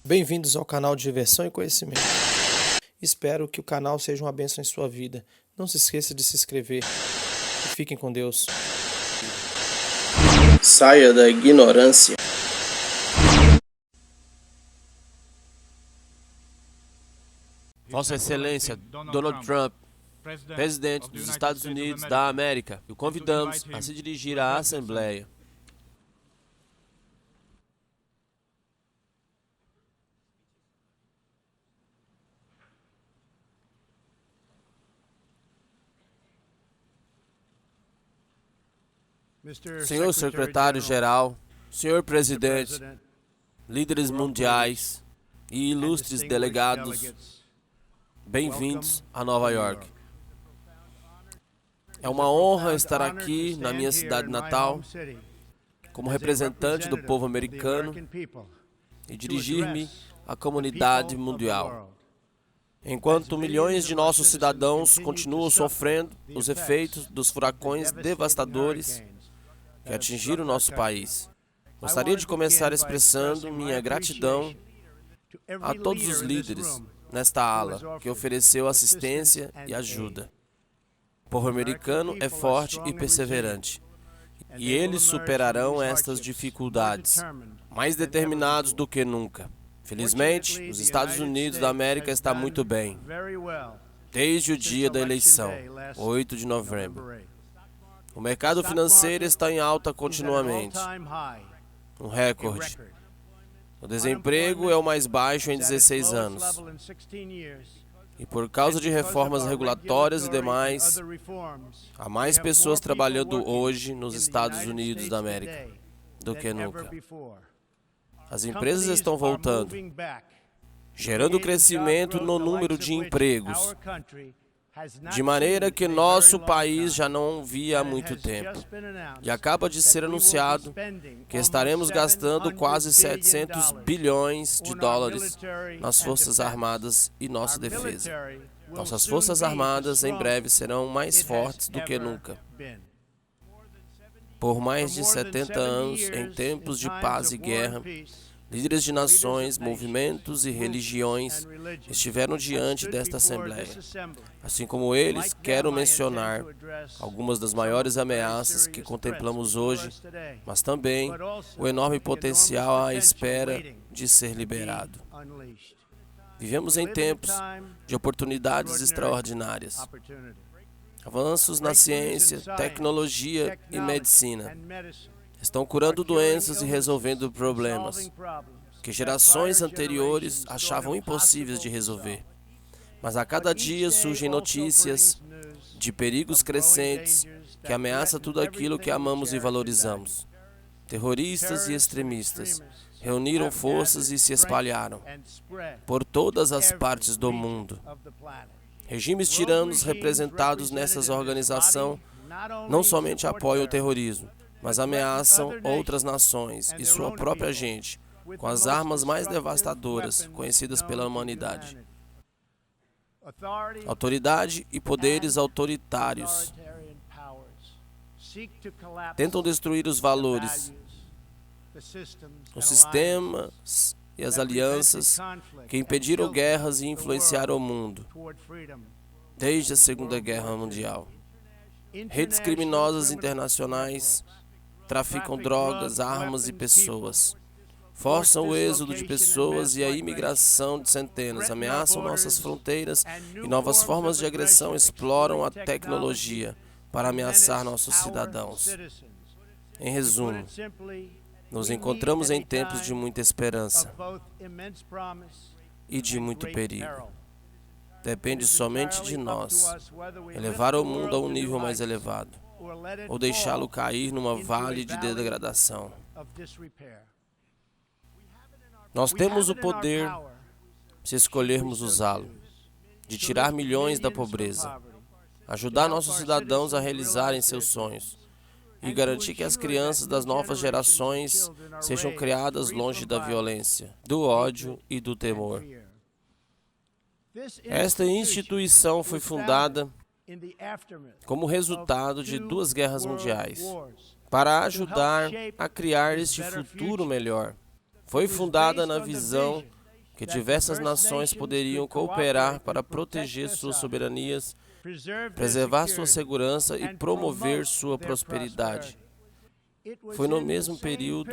Bem-vindos ao canal de Diversão e Conhecimento. Espero que o canal seja uma bênção em sua vida. Não se esqueça de se inscrever. E fiquem com Deus. Saia da ignorância. Vossa Excelência, Donald Trump, presidente dos Estados Unidos da América, o convidamos a se dirigir à Assembleia. Senhor Secretário-Geral, Senhor Presidente, líderes mundiais e ilustres delegados, bem-vindos a Nova York. É uma honra estar aqui na minha cidade natal, como representante do povo americano e dirigir-me à comunidade mundial. Enquanto milhões de nossos cidadãos continuam sofrendo os efeitos dos furacões devastadores que atingiram nosso país, gostaria de começar expressando minha gratidão a todos os líderes nesta ala que ofereceu assistência e ajuda. O povo americano é forte e perseverante, e eles superarão estas dificuldades, mais determinados do que nunca. Felizmente, os Estados Unidos da América está muito bem, desde o dia da eleição, 8 de novembro. O mercado financeiro está em alta continuamente, um recorde. O desemprego é o mais baixo em 16 anos. E por causa de reformas regulatórias e demais, há mais pessoas trabalhando hoje nos Estados Unidos da América do que nunca. As empresas estão voltando, gerando crescimento no número de empregos, de maneira que nosso país já não via há muito tempo. E acaba de ser anunciado que estaremos gastando quase 700 bilhões de dólares nas Forças Armadas e nossa defesa. Nossas Forças Armadas em breve serão mais fortes do que nunca. Por mais de 70 anos, em tempos de paz e guerra, líderes de nações, movimentos e religiões estiveram diante desta Assembleia. Assim como eles, quero mencionar algumas das maiores ameaças que contemplamos hoje, mas também o enorme potencial à espera de ser liberado. Vivemos em tempos de oportunidades extraordinárias. Avanços na ciência, tecnologia e medicina estão curando doenças e resolvendo problemas que gerações anteriores achavam impossíveis de resolver. Mas a cada dia surgem notícias de perigos crescentes que ameaçam tudo aquilo que amamos e valorizamos. Terroristas e extremistas reuniram forças e se espalharam por todas as partes do mundo. Regimes tiranos representados nessas organizações não somente apoiam o terrorismo, mas ameaçam outras nações e sua própria gente com as armas mais devastadoras conhecidas pela humanidade. Autoridade e poderes autoritários tentam destruir os valores, os sistemas e as alianças que impediram guerras e influenciaram o mundo desde a Segunda Guerra Mundial. Redes criminosas internacionais traficam drogas, armas e pessoas, forçam o êxodo de pessoas e a imigração de centenas, ameaçam nossas fronteiras e novas formas de agressão exploram a tecnologia para ameaçar nossos cidadãos. Em resumo, nos encontramos em tempos de muita esperança e de muito perigo. Depende somente de nós elevar o mundo a um nível mais elevado, ou deixá-lo cair numa vale de degradação. Nós temos o poder, se escolhermos usá-lo, de tirar milhões da pobreza, ajudar nossos cidadãos a realizarem seus sonhos e garantir que as crianças das novas gerações sejam criadas longe da violência, do ódio e do temor. Esta instituição foi fundada como resultado de 2 guerras mundiais, para ajudar a criar este futuro melhor. Foi fundada na visão que diversas nações poderiam cooperar para proteger suas soberanias, preservar sua segurança e promover sua prosperidade. Foi no mesmo período,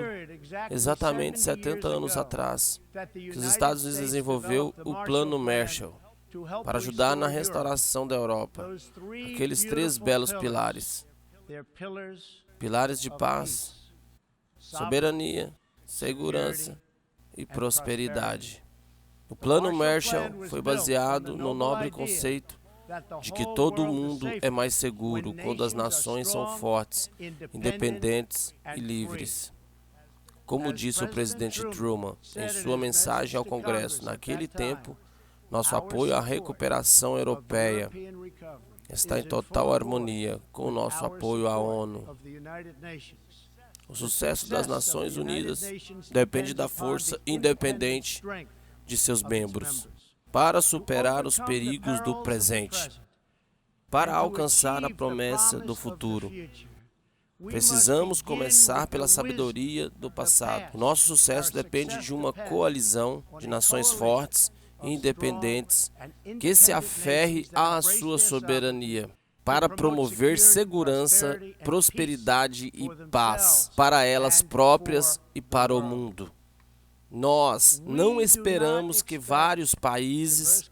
exatamente 70 anos atrás, que os Estados Unidos desenvolveu o Plano Marshall para ajudar na restauração da Europa. Aqueles 3 belos pilares: pilares de paz, soberania, segurança e prosperidade. O Plano Marshall foi baseado no nobre conceito de que todo o mundo é mais seguro quando as nações são fortes, independentes e livres. Como disse o presidente Truman em sua mensagem ao Congresso naquele tempo, nosso apoio à recuperação europeia está em total harmonia com o nosso apoio à ONU. O sucesso das Nações Unidas depende da força independente de seus membros para superar os perigos do presente, para alcançar a promessa do futuro. Precisamos começar pela sabedoria do passado. Nosso sucesso depende de uma coalizão de nações fortes e independentes que se aferre à sua soberania para promover segurança, prosperidade e paz para elas próprias e para o mundo. Nós não esperamos que vários países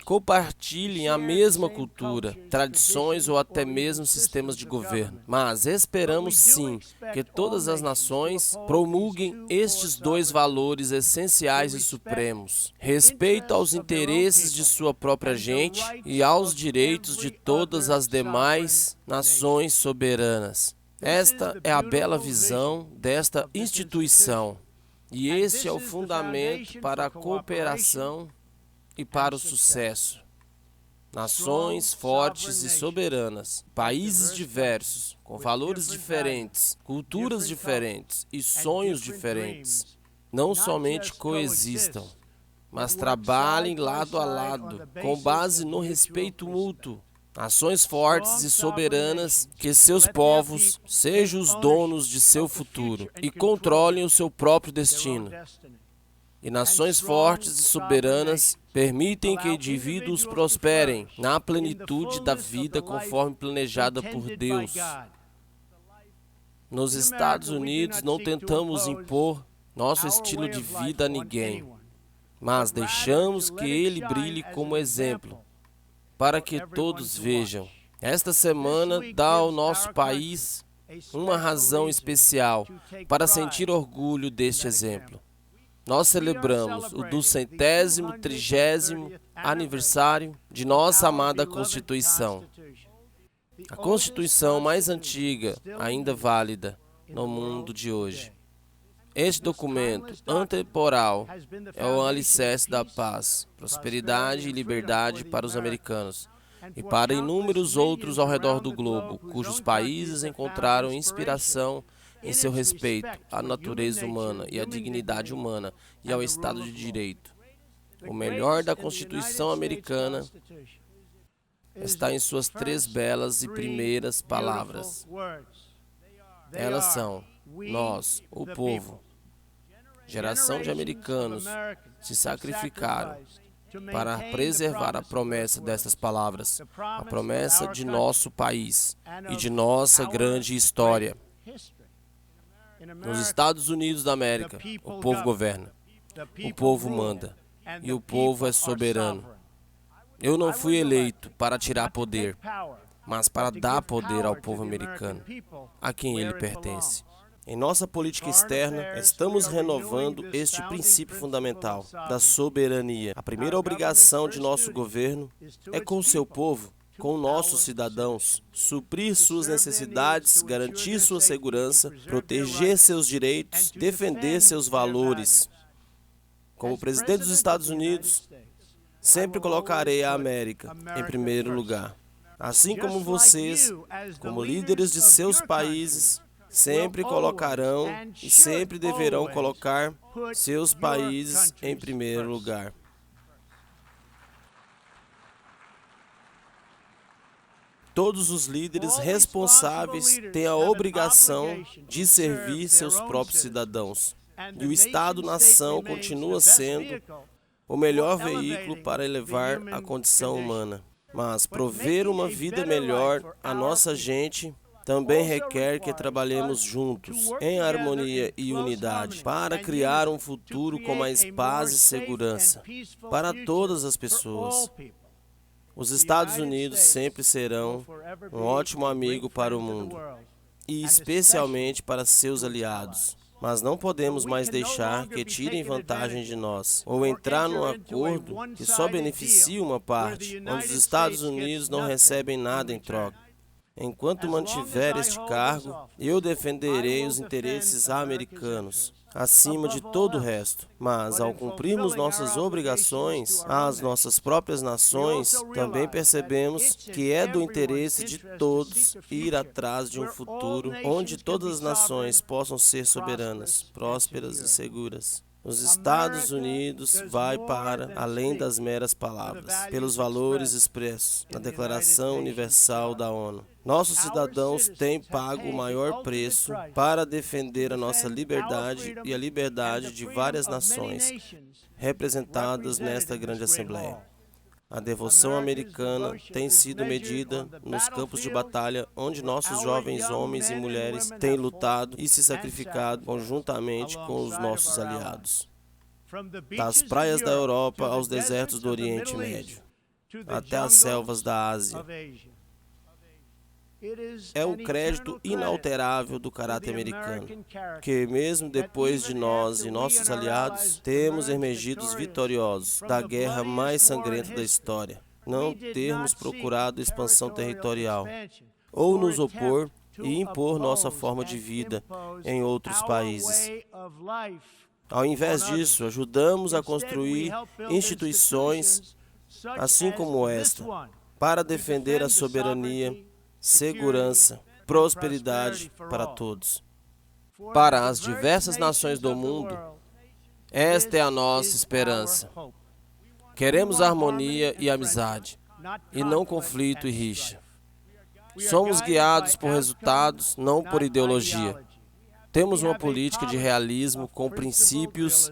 compartilhem a mesma cultura, tradições ou até mesmo sistemas de governo, mas esperamos sim que todas as nações promulguem estes 2 valores essenciais e supremos: respeito aos interesses de sua própria gente e aos direitos de todas as demais nações soberanas. Esta é a bela visão desta instituição. E este é o fundamento para a cooperação e para o sucesso. Nações fortes e soberanas, países diversos, com valores diferentes, culturas diferentes e sonhos diferentes, não somente coexistam, mas trabalhem lado a lado, com base no respeito mútuo. Nações fortes e soberanas, que seus povos sejam os donos de seu futuro e controlem o seu próprio destino. E nações fortes e soberanas permitem que indivíduos prosperem na plenitude da vida conforme planejada por Deus. Nos Estados Unidos não tentamos impor nosso estilo de vida a ninguém, mas deixamos que ele brilhe como exemplo, para que todos vejam. Esta semana dá ao nosso país uma razão especial para sentir orgulho deste exemplo. Nós celebramos o 230º aniversário de nossa amada Constituição. A Constituição mais antiga, ainda válida, no mundo de hoje. Este documento atemporal é o alicerce da paz, prosperidade e liberdade para os americanos e para inúmeros outros ao redor do globo, cujos países encontraram inspiração em seu respeito à natureza humana e à dignidade humana e ao Estado de Direito. O melhor da Constituição americana está em suas 3 belas e primeiras palavras. Elas são: nós, o povo. Geração de americanos se sacrificaram para preservar a promessa destas palavras, a promessa de nosso país e de nossa grande história. Nos Estados Unidos da América, o povo governa, o povo manda e o povo é soberano. Eu não fui eleito para tirar poder, mas para dar poder ao povo americano, a quem ele pertence. Em nossa política externa, estamos renovando este princípio fundamental da soberania. A primeira obrigação de nosso governo é com o seu povo, com nossos cidadãos, suprir suas necessidades, garantir sua segurança, proteger seus direitos, defender seus valores. Como presidente dos Estados Unidos, sempre colocarei a América em primeiro lugar. Assim como vocês, como líderes de seus países, sempre colocarão e sempre deverão colocar seus países em primeiro lugar. Todos os líderes responsáveis têm a obrigação de servir seus próprios cidadãos. E o Estado-nação continua sendo o melhor veículo para elevar a condição humana. Mas prover uma vida melhor à nossa gente também requer que trabalhemos juntos, em harmonia e unidade, para criar um futuro com mais paz e segurança para todas as pessoas. Os Estados Unidos sempre serão um ótimo amigo para o mundo, e especialmente para seus aliados. Mas não podemos mais deixar que tirem vantagem de nós, ou entrar num acordo que só beneficia uma parte, onde os Estados Unidos não recebem nada em troca. Enquanto mantiver este cargo, eu defenderei os interesses americanos, acima de todo o resto. Mas, ao cumprirmos nossas obrigações às nossas próprias nações, também percebemos que é do interesse de todos ir atrás de um futuro onde todas as nações possam ser soberanas, prósperas e seguras. Os Estados Unidos vai para além das meras palavras, pelos valores expressos na Declaração Universal da ONU. Nossos cidadãos têm pago o maior preço para defender a nossa liberdade e a liberdade de várias nações representadas nesta grande Assembleia. A devoção americana tem sido medida nos campos de batalha onde nossos jovens homens e mulheres têm lutado e se sacrificado conjuntamente com os nossos aliados. Das praias da Europa aos desertos do Oriente Médio, até as selvas da Ásia. É um crédito inalterável do caráter americano, que mesmo depois de nós e nossos aliados, temos emergidos vitoriosos da guerra mais sangrenta da história, não termos procurado expansão territorial, ou nos opor e impor nossa forma de vida em outros países. Ao invés disso, ajudamos a construir instituições assim como esta, para defender a soberania, segurança, prosperidade para todos. Para as diversas nações do mundo, esta é a nossa esperança. Queremos harmonia e amizade, e não conflito e rixa. Somos guiados por resultados, não por ideologia. Temos uma política de realismo com princípios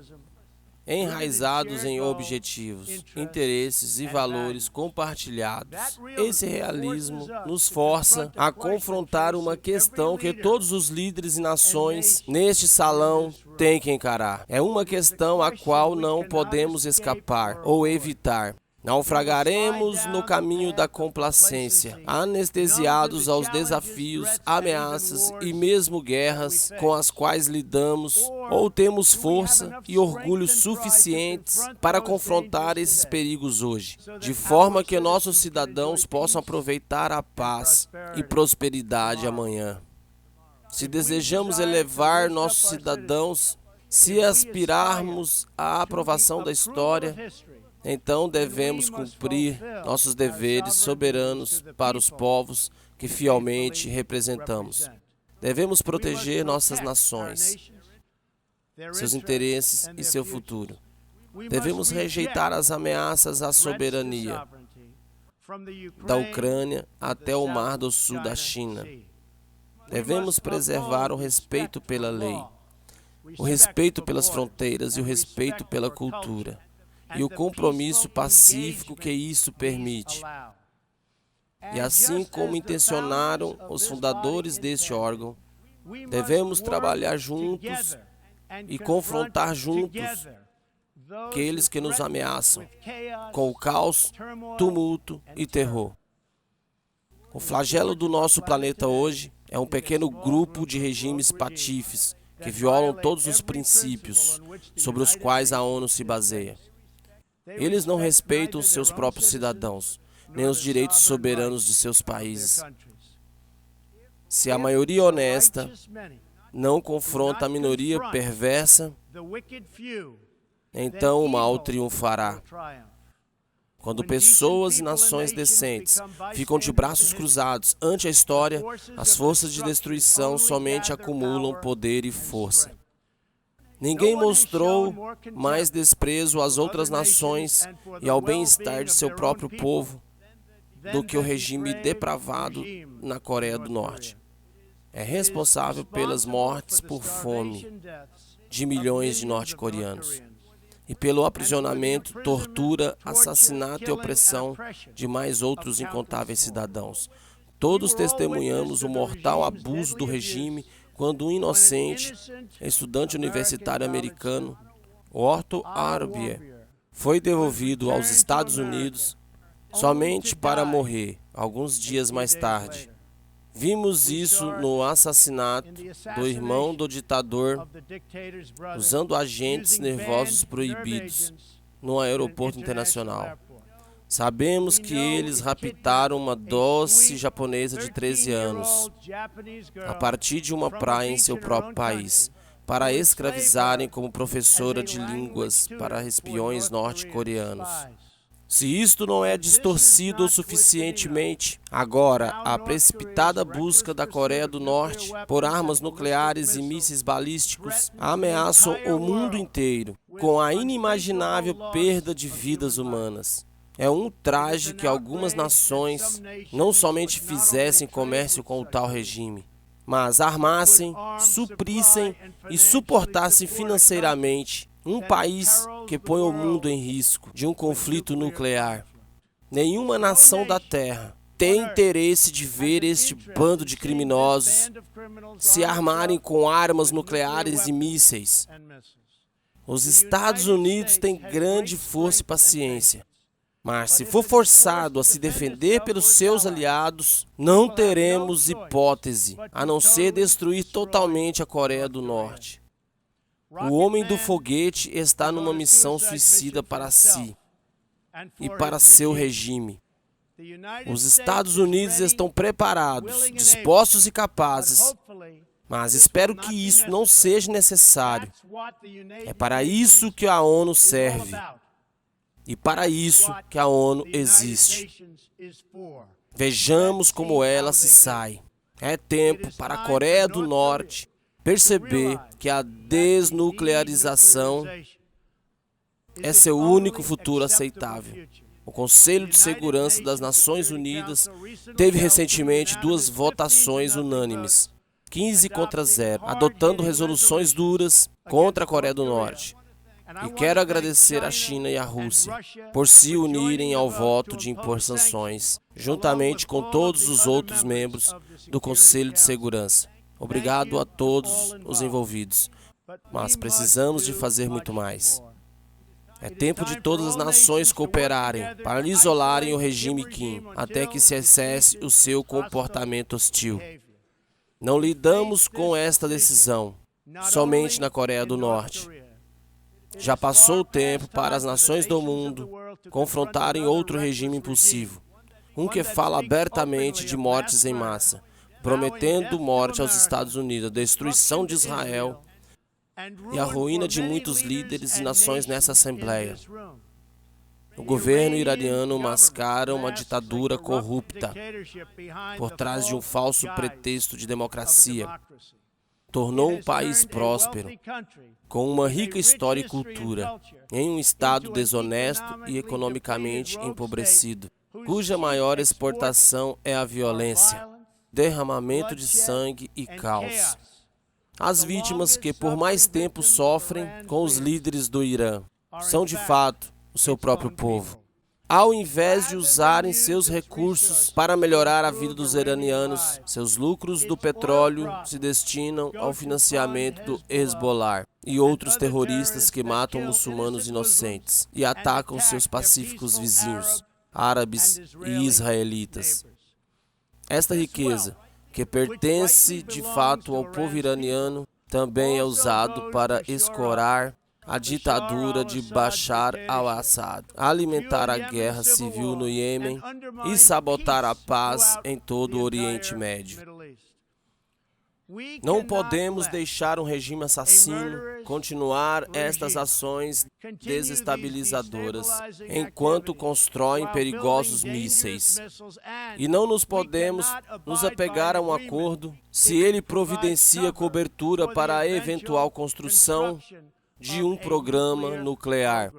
enraizados em objetivos, interesses e valores compartilhados. Esse realismo nos força a confrontar uma questão que todos os líderes e nações neste salão têm que encarar. É uma questão a qual não podemos escapar ou evitar. Naufragaremos no caminho da complacência, anestesiados aos desafios, ameaças e mesmo guerras com as quais lidamos, ou temos força e orgulho suficientes para confrontar esses perigos hoje, de forma que nossos cidadãos possam aproveitar a paz e prosperidade amanhã. Se desejamos elevar nossos cidadãos, se aspirarmos à aprovação da história, então devemos cumprir nossos deveres soberanos para os povos que fielmente representamos. Devemos proteger nossas nações, seus interesses e seu futuro. Devemos rejeitar as ameaças à soberania, da Ucrânia até o Mar do Sul da China. Devemos preservar o respeito pela lei, o respeito pelas fronteiras e o respeito pela cultura, e o compromisso pacífico que isso permite. E assim como intencionaram os fundadores deste órgão, devemos trabalhar juntos e confrontar juntos aqueles que nos ameaçam com o caos, tumulto e terror. O flagelo do nosso planeta hoje é um pequeno grupo de regimes patifes que violam todos os princípios sobre os quais a ONU se baseia. Eles não respeitam seus próprios cidadãos, nem os direitos soberanos de seus países. Se a maioria honesta não confronta a minoria perversa, então o mal triunfará. Quando pessoas e nações decentes ficam de braços cruzados ante a história, as forças de destruição somente acumulam poder e força. Ninguém mostrou mais desprezo às outras nações e ao bem-estar de seu próprio povo do que o regime depravado na Coreia do Norte. É responsável pelas mortes por fome de milhões de norte-coreanos. e pelo aprisionamento, tortura, assassinato e opressão de mais outros incontáveis cidadãos. Todos testemunhamos o mortal abuso do regime quando um inocente, estudante universitário americano, Otto Warmbier, foi devolvido aos Estados Unidos somente para morrer alguns dias mais tarde. Vimos isso no assassinato do irmão do ditador usando agentes nervosos proibidos no aeroporto internacional. Sabemos que eles raptaram uma doce japonesa de 13 anos a partir de uma praia em seu próprio país para escravizarem como professora de línguas para espiões norte-coreanos. Se isto não é distorcido o suficientemente, agora a precipitada busca da Coreia do Norte por armas nucleares e mísseis balísticos ameaçam o mundo inteiro, com a inimaginável perda de vidas humanas. É um traje que algumas nações não somente fizessem comércio com o tal regime, mas armassem, suprissem e suportassem financeiramente um país que põe o mundo em risco de um conflito nuclear. Nenhuma nação da Terra tem interesse de ver este bando de criminosos se armarem com armas nucleares e mísseis. Os Estados Unidos têm grande força e paciência, mas se for forçado a se defender pelos seus aliados, não teremos hipótese a não ser destruir totalmente a Coreia do Norte. O homem do foguete está numa missão suicida para si e para seu regime. Os Estados Unidos estão preparados, dispostos e capazes, mas espero que isso não seja necessário. É para isso que a ONU serve e para isso que a ONU existe. Vejamos como ela se sai. É tempo para a Coreia do Norte perceber que a desnuclearização é seu único futuro aceitável. O Conselho de Segurança das Nações Unidas teve recentemente 2 votações unânimes, 15 contra 0, adotando resoluções duras contra a Coreia do Norte. E quero agradecer à China e à Rússia por se unirem ao voto de impor sanções, juntamente com todos os outros membros do Conselho de Segurança. Obrigado a todos os envolvidos, mas precisamos de fazer muito mais. É tempo de todas as nações cooperarem para isolarem o regime Kim, até que se cesse o seu comportamento hostil. Não lidamos com esta decisão somente na Coreia do Norte. Já passou o tempo para as nações do mundo confrontarem outro regime impulsivo, um que fala abertamente de mortes em massa, prometendo morte aos Estados Unidos, a destruição de Israel e a ruína de muitos líderes e nações nessa Assembleia. O governo iraniano mascara uma ditadura corrupta por trás de um falso pretexto de democracia. Tornou um país próspero, com uma rica história e cultura, em um estado desonesto e economicamente empobrecido, cuja maior exportação é a violência, derramamento de sangue e caos. As vítimas que por mais tempo sofrem com os líderes do Irã são de fato o seu próprio povo. Ao invés de usarem seus recursos para melhorar a vida dos iranianos, seus lucros do petróleo se destinam ao financiamento do Hezbollah e outros terroristas que matam muçulmanos inocentes e atacam seus pacíficos vizinhos, árabes e israelitas. Esta riqueza, que pertence de fato ao povo iraniano, também é usado para escorar a ditadura de Bashar al-Assad, alimentar a guerra civil no Iêmen e sabotar a paz em todo o Oriente Médio. Não podemos deixar um regime assassino continuar estas ações desestabilizadoras enquanto constroem perigosos mísseis. E não nos podemos nos apegar a um acordo se ele providencia cobertura para a eventual construção de um programa nuclear.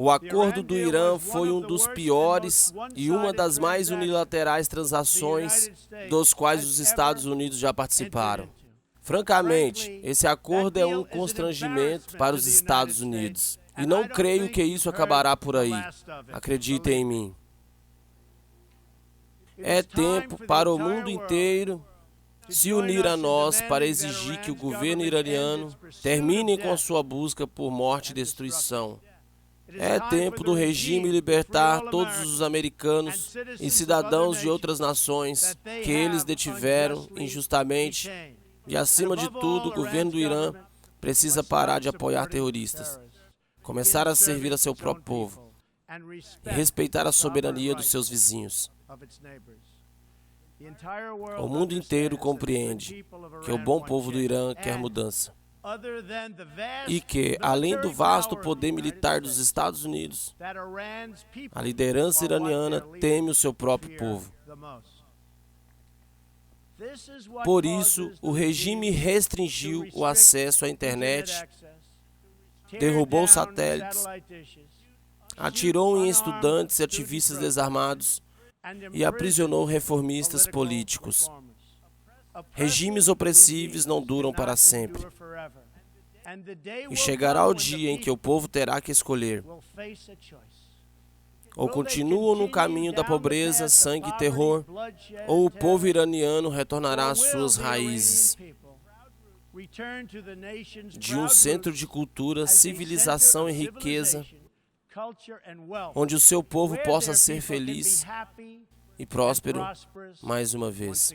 O acordo do Irã foi um dos piores e uma das mais unilaterais transações dos quais os Estados Unidos já participaram. Francamente, esse acordo é um constrangimento para os Estados Unidos. E não creio que isso acabará por aí. Acreditem em mim. É tempo para o mundo inteiro se unir a nós para exigir que o governo iraniano termine com sua busca por morte e destruição. É tempo do regime libertar todos os americanos e cidadãos de outras nações que eles detiveram injustamente. E, acima de tudo, o governo do Irã precisa parar de apoiar terroristas, começar a servir a seu próprio povo e respeitar a soberania dos seus vizinhos. O mundo inteiro compreende que o bom povo do Irã quer mudança e que, além do vasto poder militar dos Estados Unidos, a liderança iraniana teme o seu próprio povo. Por isso, o regime restringiu o acesso à internet, derrubou satélites, atirou em estudantes e ativistas desarmados e aprisionou reformistas políticos. Regimes opressivos não duram para sempre. E chegará o dia em que o povo terá que escolher: ou continuam no caminho da pobreza, sangue e terror, ou o povo iraniano retornará às suas raízes, de um centro de cultura, civilização e riqueza, onde o seu povo possa ser feliz e próspero mais uma vez.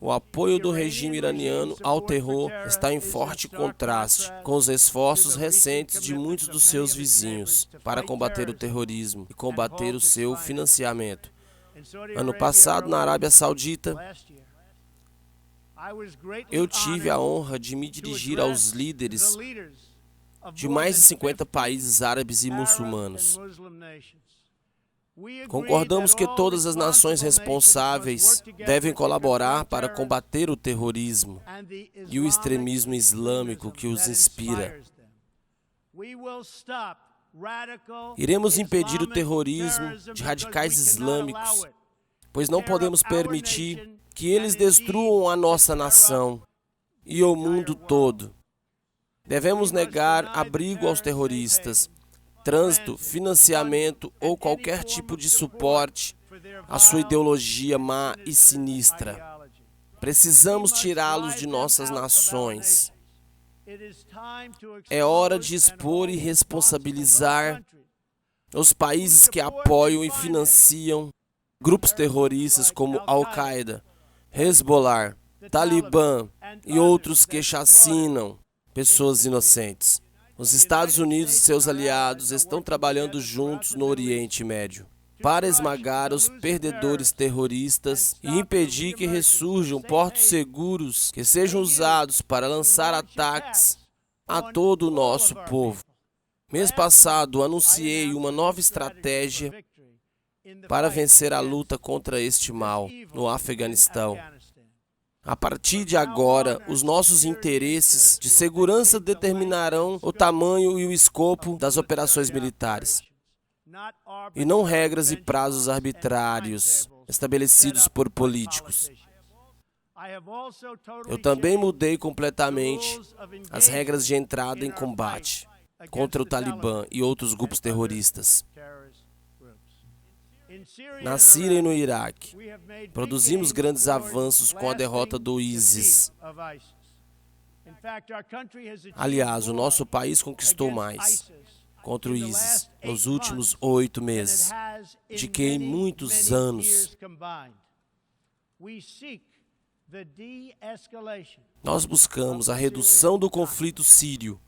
O apoio do regime iraniano ao terror está em forte contraste com os esforços recentes de muitos dos seus vizinhos para combater o terrorismo e combater o seu financiamento. Ano passado, na Arábia Saudita, eu tive a honra de me dirigir aos líderes de mais de 50 países árabes e muçulmanos. Concordamos que todas as nações responsáveis devem colaborar para combater o terrorismo e o extremismo islâmico que os inspira. Iremos impedir o terrorismo de radicais islâmicos, pois não podemos permitir que eles destruam a nossa nação e o mundo todo. Devemos negar abrigo aos terroristas, trânsito, financiamento ou qualquer tipo de suporte à sua ideologia má e sinistra. Precisamos tirá-los de nossas nações. É hora de expor e responsabilizar os países que apoiam e financiam grupos terroristas como Al-Qaeda, Hezbollah, Talibã e outros que chacinam pessoas inocentes. Os Estados Unidos e seus aliados estão trabalhando juntos no Oriente Médio para esmagar os perdedores terroristas e impedir que ressurjam portos seguros que sejam usados para lançar ataques a todo o nosso povo. Mês passado, anunciei uma nova estratégia para vencer a luta contra este mal no Afeganistão. A partir de agora, os nossos interesses de segurança determinarão o tamanho e o escopo das operações militares, e não regras e prazos arbitrários estabelecidos por políticos. Eu também mudei completamente as regras de entrada em combate contra o Talibã e outros grupos terroristas. Na Síria e no Iraque, produzimos grandes avanços com a derrota do ISIS. Aliás, o nosso país conquistou mais contra o ISIS nos últimos 8 meses de que em muitos anos. Nós buscamos a redução do conflito sírio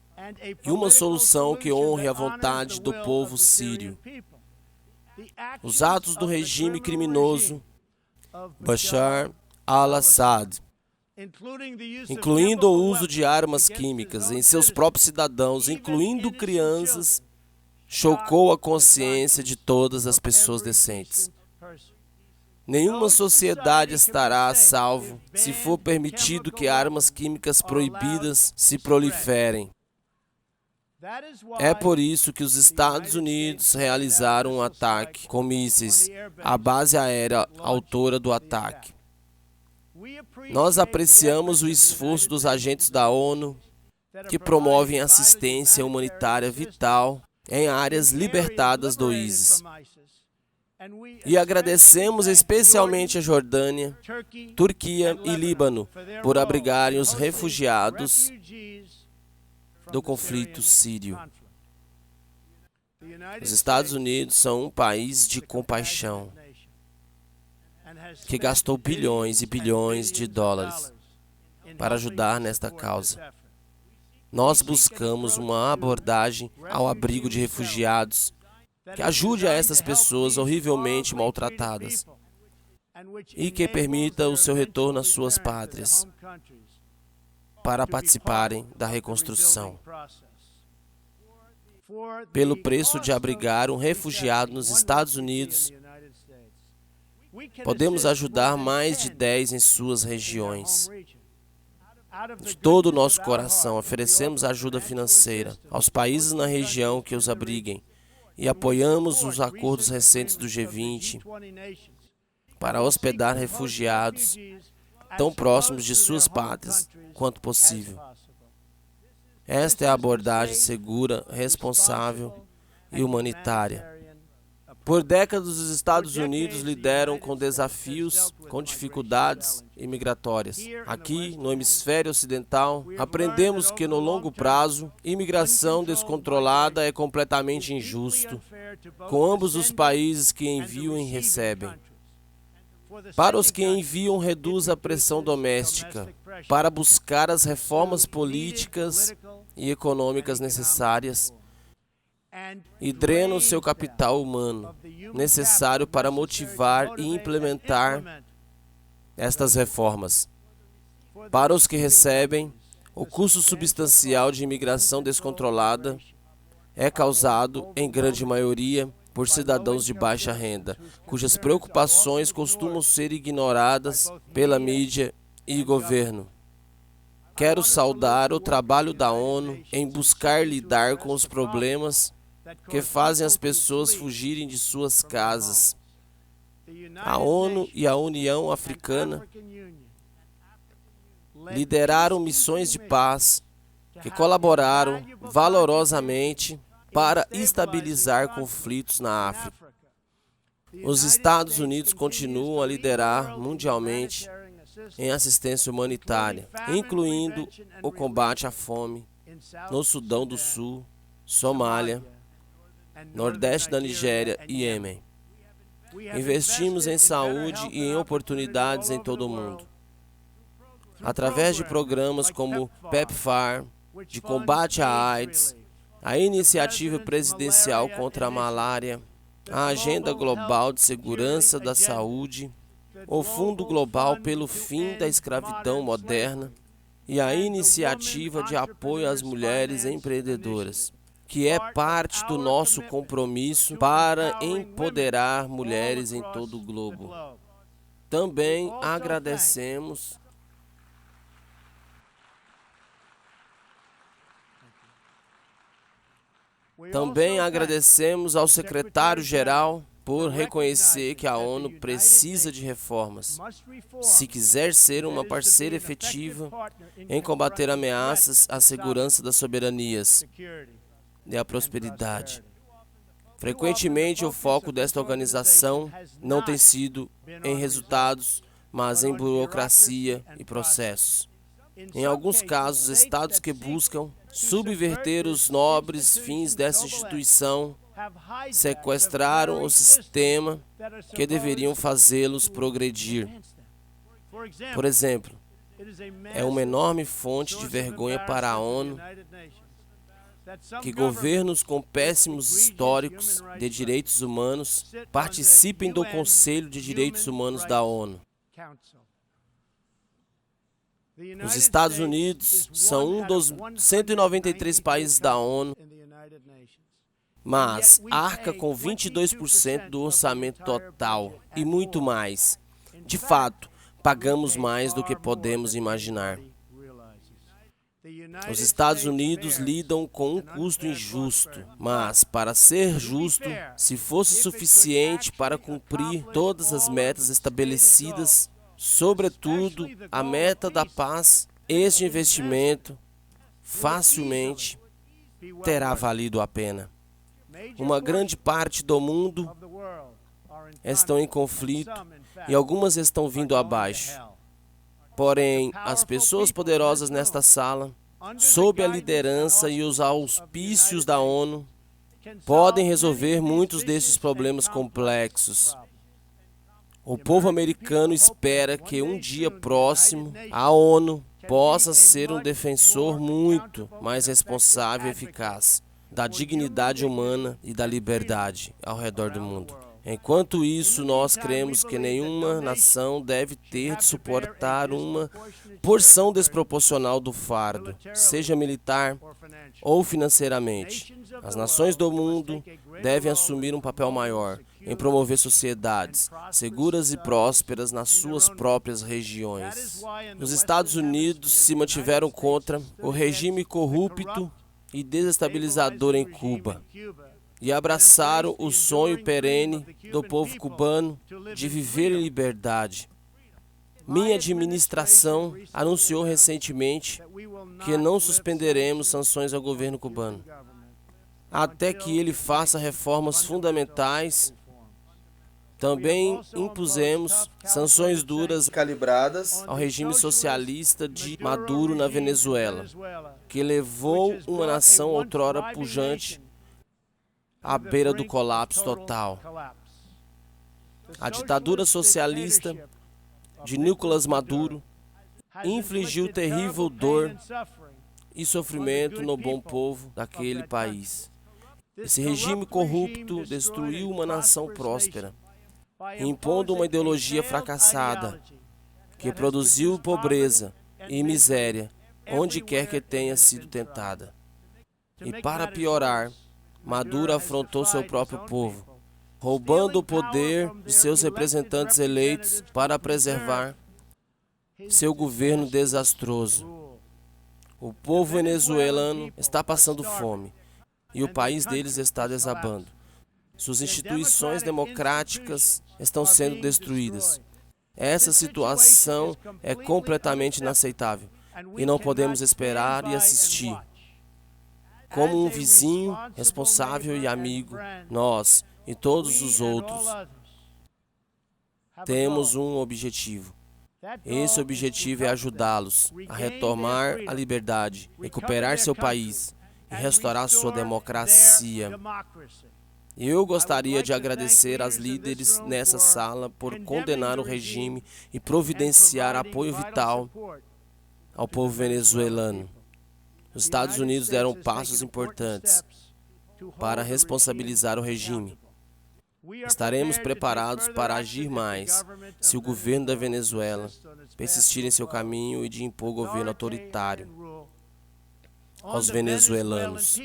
e uma solução que honre a vontade do povo sírio. Os atos do regime criminoso Bashar al-Assad, incluindo o uso de armas químicas em seus próprios cidadãos, incluindo crianças, chocou a consciência de todas as pessoas decentes. Nenhuma sociedade estará a salvo se for permitido que armas químicas proibidas se proliferem. É por isso que os Estados Unidos realizaram um ataque com mísseis à base aérea autora do ataque. Nós apreciamos o esforço dos agentes da ONU que promovem assistência humanitária vital em áreas libertadas do ISIS. E agradecemos especialmente a Jordânia, Turquia e Líbano por abrigarem os refugiados do conflito sírio. Os Estados Unidos são um país de compaixão, que gastou bilhões e bilhões de dólares para ajudar nesta causa. Nós buscamos uma abordagem ao abrigo de refugiados que ajude a essas pessoas horrivelmente maltratadas e que permita o seu retorno às suas pátrias para participarem da reconstrução. Pelo preço de abrigar um refugiado nos Estados Unidos, podemos ajudar mais de 10 em suas regiões. De todo o nosso coração, oferecemos ajuda financeira aos países na região que os abriguem e apoiamos os acordos recentes do G20 para hospedar refugiados tão próximos de suas pátrias quanto possível. Esta é a abordagem segura, responsável e humanitária. Por décadas, os Estados Unidos lidaram com desafios, com dificuldades imigratórias. Aqui, no hemisfério ocidental, aprendemos que, no longo prazo, imigração descontrolada é completamente injusto, com ambos os países que enviam e recebem. Para os que enviam, reduz a pressão doméstica para buscar as reformas políticas e econômicas necessárias e drena o seu capital humano, necessário para motivar e implementar estas reformas. Para os que recebem, o custo substancial de imigração descontrolada é causado, em grande maioria, por cidadãos de baixa renda, cujas preocupações costumam ser ignoradas pela mídia e governo. Quero saudar o trabalho da ONU em buscar lidar com os problemas que fazem as pessoas fugirem de suas casas. A ONU e a União Africana lideraram missões de paz que colaboraram valorosamente para estabilizar conflitos na África. Os Estados Unidos continuam a liderar mundialmente em assistência humanitária, incluindo o combate à fome no Sudão do Sul, Somália, Nordeste da Nigéria e Iêmen. Investimos em saúde e em oportunidades em todo o mundo. Através de programas como PEPFAR, de combate à AIDS, a Iniciativa Presidencial contra a Malária, a Agenda Global de Segurança da Saúde, o Fundo Global pelo Fim da Escravidão Moderna e a Iniciativa de Apoio às Mulheres Empreendedoras, que é parte do nosso compromisso para empoderar mulheres em todo o globo. Também agradecemos ao secretário-geral por reconhecer que a ONU precisa de reformas, se quiser ser uma parceira efetiva em combater ameaças à segurança das soberanias e à prosperidade. Frequentemente, o foco desta organização não tem sido em resultados, mas em burocracia e processos. Em alguns casos, estados que buscam subverter os nobres fins dessa instituição sequestraram o sistema que deveriam fazê-los progredir. Por exemplo, é uma enorme fonte de vergonha para a ONU que governos com péssimos históricos de direitos humanos participem do Conselho de Direitos Humanos da ONU. Os Estados Unidos são um dos 193 países da ONU, mas arca com 22% do orçamento total e muito mais. De fato, pagamos mais do que podemos imaginar. Os Estados Unidos lidam com um custo injusto, mas, para ser justo, se fosse suficiente para cumprir todas as metas estabelecidas, sobretudo a meta da paz, este investimento facilmente terá valido a pena. Uma grande parte do mundo estão em conflito e algumas estão vindo abaixo. Porém, as pessoas poderosas nesta sala, sob a liderança e os auspícios da ONU, podem resolver muitos desses problemas complexos. O povo americano espera que um dia próximo a ONU possa ser um defensor muito mais responsável e eficaz da dignidade humana e da liberdade ao redor do mundo. Enquanto isso, nós cremos que nenhuma nação deve ter de suportar uma porção desproporcional do fardo, seja militar ou financeiramente. As nações do mundo devem assumir um papel maior em promover sociedades seguras e prósperas nas suas próprias regiões. Os Estados Unidos se mantiveram contra o regime corrupto e desestabilizador em Cuba e abraçaram o sonho perene do povo cubano de viver em liberdade. Minha administração anunciou recentemente que não suspenderemos sanções ao governo cubano, até que ele faça reformas fundamentais. Também impusemos sanções duras Calibradas ao regime socialista de Maduro na Venezuela, que levou uma nação outrora pujante à beira do colapso total. A ditadura socialista de Nicolás Maduro infligiu terrível dor e sofrimento no bom povo daquele país. Esse regime corrupto destruiu uma nação próspera, impondo uma ideologia fracassada que produziu pobreza e miséria onde quer que tenha sido tentada. E para piorar, Maduro afrontou seu próprio povo, roubando o poder de seus representantes eleitos para preservar seu governo desastroso. O povo venezuelano está passando fome e o país deles está desabando. Suas instituições democráticas estão sendo destruídas. Essa situação é completamente inaceitável e não podemos esperar e assistir. Como um vizinho responsável e amigo, nós e todos os outros temos um objetivo. Esse objetivo é ajudá-los a retomar a liberdade, recuperar seu país e restaurar sua democracia. Eu gostaria de agradecer aos líderes nessa sala por condenar o regime e providenciar apoio vital ao povo venezuelano. Os Estados Unidos deram passos importantes para responsabilizar o regime. Estaremos preparados para agir mais se o governo da Venezuela persistir em seu caminho e de impor governo autoritário aos venezuelanos.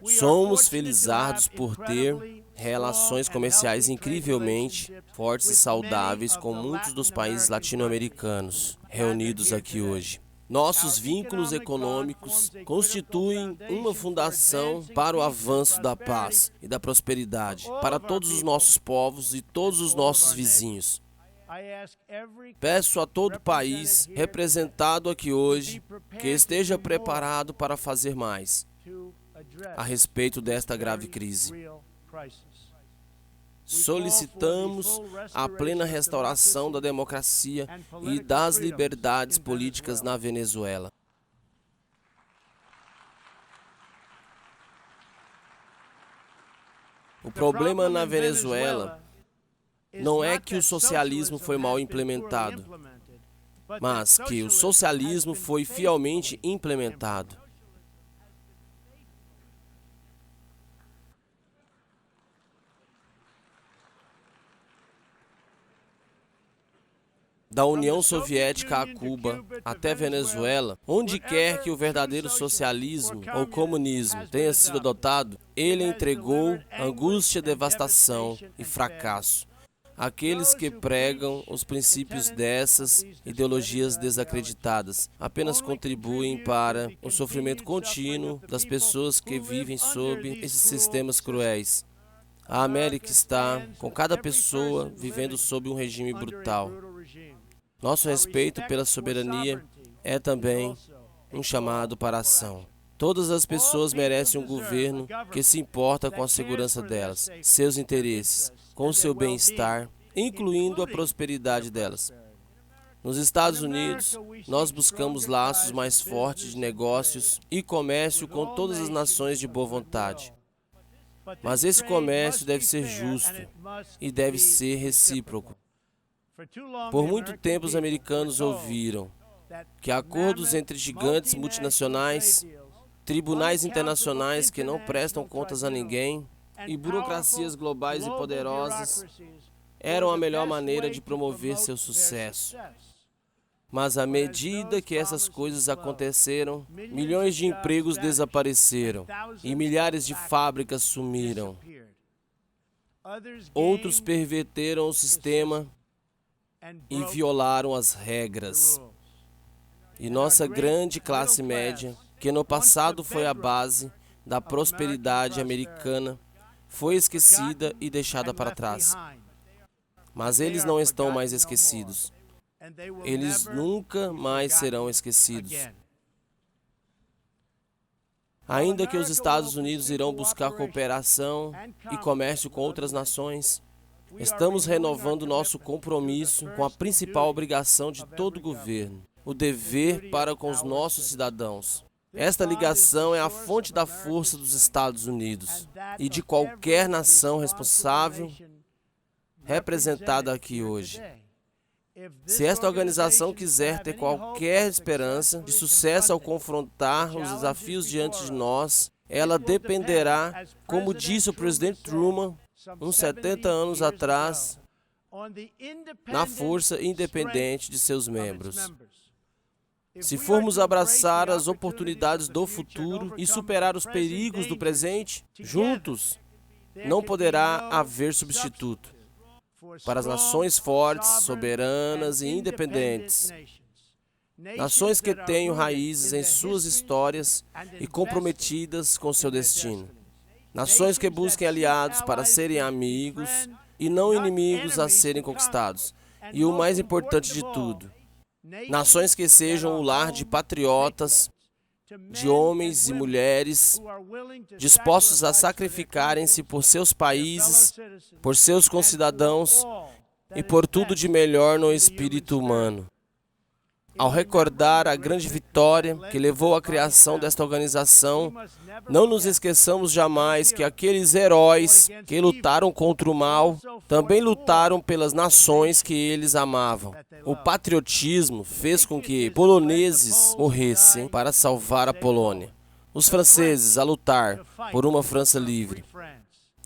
Somos felizardos por ter relações comerciais incrivelmente fortes e saudáveis com muitos dos países latino-americanos reunidos aqui hoje. Nossos vínculos econômicos constituem uma fundação para o avanço da paz e da prosperidade para todos os nossos povos e todos os nossos vizinhos. Peço a todo país representado aqui hoje que esteja preparado para fazer mais a respeito desta grave crise. Solicitamos a plena restauração da democracia e das liberdades políticas na Venezuela. O problema na Venezuela não é que o socialismo foi mal implementado, mas que o socialismo foi fielmente implementado. Da União Soviética a Cuba, até Venezuela, onde quer que o verdadeiro socialismo ou comunismo tenha sido adotado, ele entregou angústia, devastação e fracasso. Aqueles que pregam os princípios dessas ideologias desacreditadas apenas contribuem para o sofrimento contínuo das pessoas que vivem sob esses sistemas cruéis. A América está, com cada pessoa, vivendo sob um regime brutal. Nosso respeito pela soberania é também um chamado para a ação. Todas as pessoas merecem um governo que se importa com a segurança delas, seus interesses, com o seu bem-estar, incluindo a prosperidade delas. Nos Estados Unidos, nós buscamos laços mais fortes de negócios e comércio com todas as nações de boa vontade. Mas esse comércio deve ser justo e deve ser recíproco. Por muito tempo, os americanos ouviram que acordos entre gigantes multinacionais, tribunais internacionais que não prestam contas a ninguém e burocracias globais e poderosas eram a melhor maneira de promover seu sucesso. Mas à medida que essas coisas aconteceram, milhões de empregos desapareceram e milhares de fábricas sumiram. Outros perverteram o sistema e violaram as regras. E nossa grande classe média, que no passado foi a base da prosperidade americana, foi esquecida e deixada para trás. Mas eles não estão mais esquecidos. Eles nunca mais serão esquecidos. Ainda que os Estados Unidos irão buscar cooperação e comércio com outras nações, estamos renovando nosso compromisso com a principal obrigação de todo governo, o dever para com os nossos cidadãos. Esta ligação é a fonte da força dos Estados Unidos e de qualquer nação responsável representada aqui hoje. Se esta organização quiser ter qualquer esperança de sucesso ao confrontar os desafios diante de nós, ela dependerá, como disse o presidente Truman, uns 70 anos atrás, na força independente de seus membros. Se formos abraçar as oportunidades do futuro e superar os perigos do presente, juntos, não poderá haver substituto para as nações fortes, soberanas e independentes. Nações que tenham raízes em suas histórias e comprometidas com seu destino. Nações que busquem aliados para serem amigos e não inimigos a serem conquistados. E o mais importante de tudo, nações que sejam o lar de patriotas, de homens e mulheres dispostos a sacrificarem-se por seus países, por seus concidadãos e por tudo de melhor no espírito humano. Ao recordar a grande vitória que levou à criação desta organização, não nos esqueçamos jamais que aqueles heróis que lutaram contra o mal também lutaram pelas nações que eles amavam. O patriotismo fez com que poloneses morressem para salvar a Polônia, os franceses a lutar por uma França livre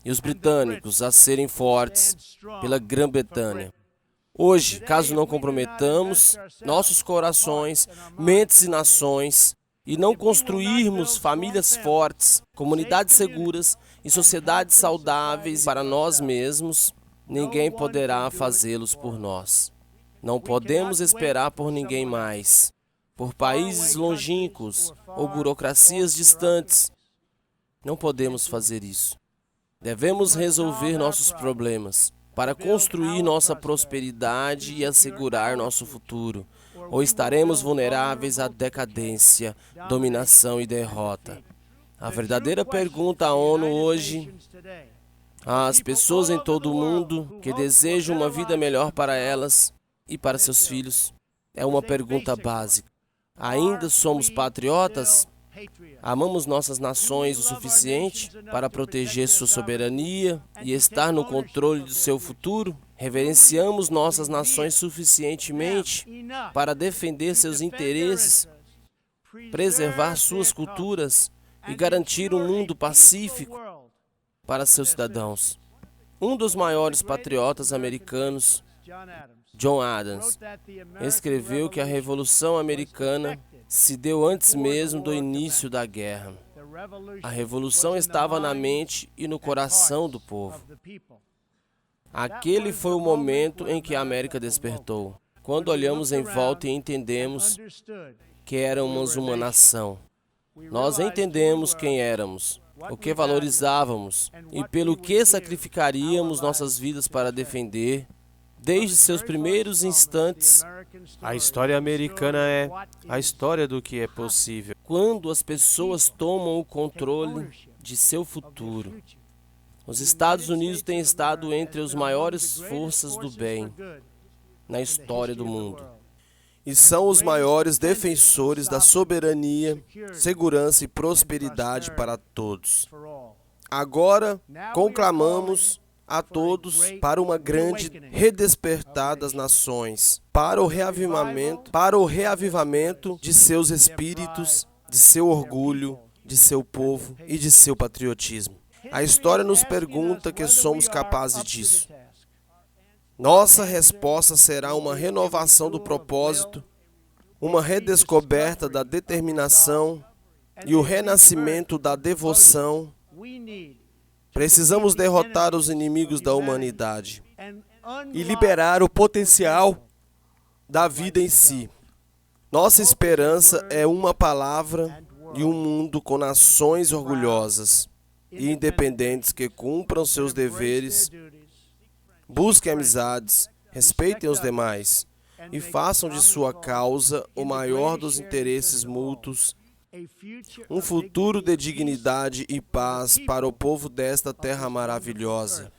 e os britânicos a serem fortes pela Grã-Bretanha. Hoje, caso não comprometamos nossos corações, mentes e nações, e não construirmos famílias fortes, comunidades seguras e sociedades saudáveis para nós mesmos, ninguém poderá fazê-los por nós. Não podemos esperar por ninguém mais, por países longínquos ou burocracias distantes. Não podemos fazer isso. Devemos resolver nossos problemas para construir nossa prosperidade e assegurar nosso futuro, ou estaremos vulneráveis à decadência, dominação e derrota. A verdadeira pergunta à ONU hoje, às pessoas em todo o mundo que desejam uma vida melhor para elas e para seus filhos, é uma pergunta básica. Ainda somos patriotas? Amamos nossas nações o suficiente para proteger sua soberania e estar no controle do seu futuro? Reverenciamos nossas nações suficientemente para defender seus interesses, preservar suas culturas e garantir um mundo pacífico para seus cidadãos? Um dos maiores patriotas americanos, John Adams, escreveu que a Revolução Americana se deu antes mesmo do início da guerra. A revolução estava na mente e no coração do povo. Aquele foi o momento em que a América despertou. Quando olhamos em volta e entendemos que éramos uma nação. Nós entendemos quem éramos, o que valorizávamos e pelo que sacrificaríamos nossas vidas para defender. Desde seus primeiros instantes, A história americana é a história do que é possível. quando as pessoas tomam o controle de seu futuro. Os Estados Unidos têm estado entre as maiores forças do bem na história do mundo. E são os maiores defensores da soberania, segurança e prosperidade para todos. Agora, conclamamos a todos para uma grande redespertar das nações, para o reavivamento de seus espíritos, de seu orgulho, de seu povo e de seu patriotismo. A história nos pergunta que somos capazes disso. Nossa resposta será uma renovação do propósito, uma redescoberta da determinação e o renascimento da devoção. Precisamos derrotar os inimigos da humanidade e liberar o potencial da vida em si. Nossa esperança é uma palavra e um mundo com nações orgulhosas e independentes que cumpram seus deveres, busquem amizades, respeitem os demais e façam de sua causa o maior dos interesses mútuos, um futuro de dignidade e paz para o povo desta terra maravilhosa.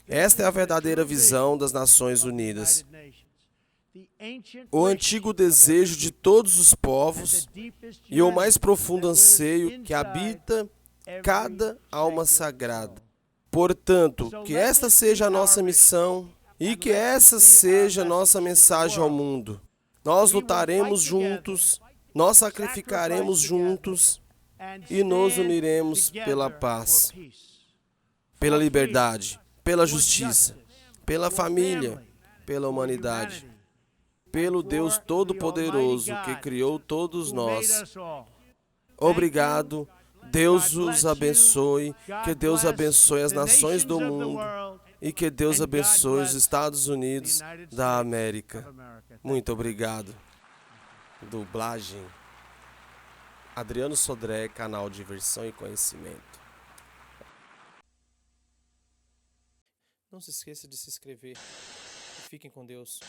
Esta é a verdadeira visão das Nações Unidas. O antigo desejo de todos os povos e o mais profundo anseio que habita cada alma sagrada. Portanto, que esta seja a nossa missão e que essa seja a nossa mensagem ao mundo. Nós lutaremos juntos, nós sacrificaremos juntos e nos uniremos pela paz, pela liberdade, pela justiça, pela família, pela humanidade, pelo Deus Todo-Poderoso que criou todos nós. Obrigado. Deus os abençoe, que Deus abençoe as nações do mundo e que Deus abençoe os Estados Unidos da América. Muito obrigado. Dublagem Adriano Sodré, canal Diversão e Conhecimento. Não se esqueça de se inscrever e fiquem com Deus.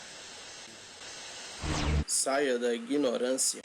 Saia da ignorância.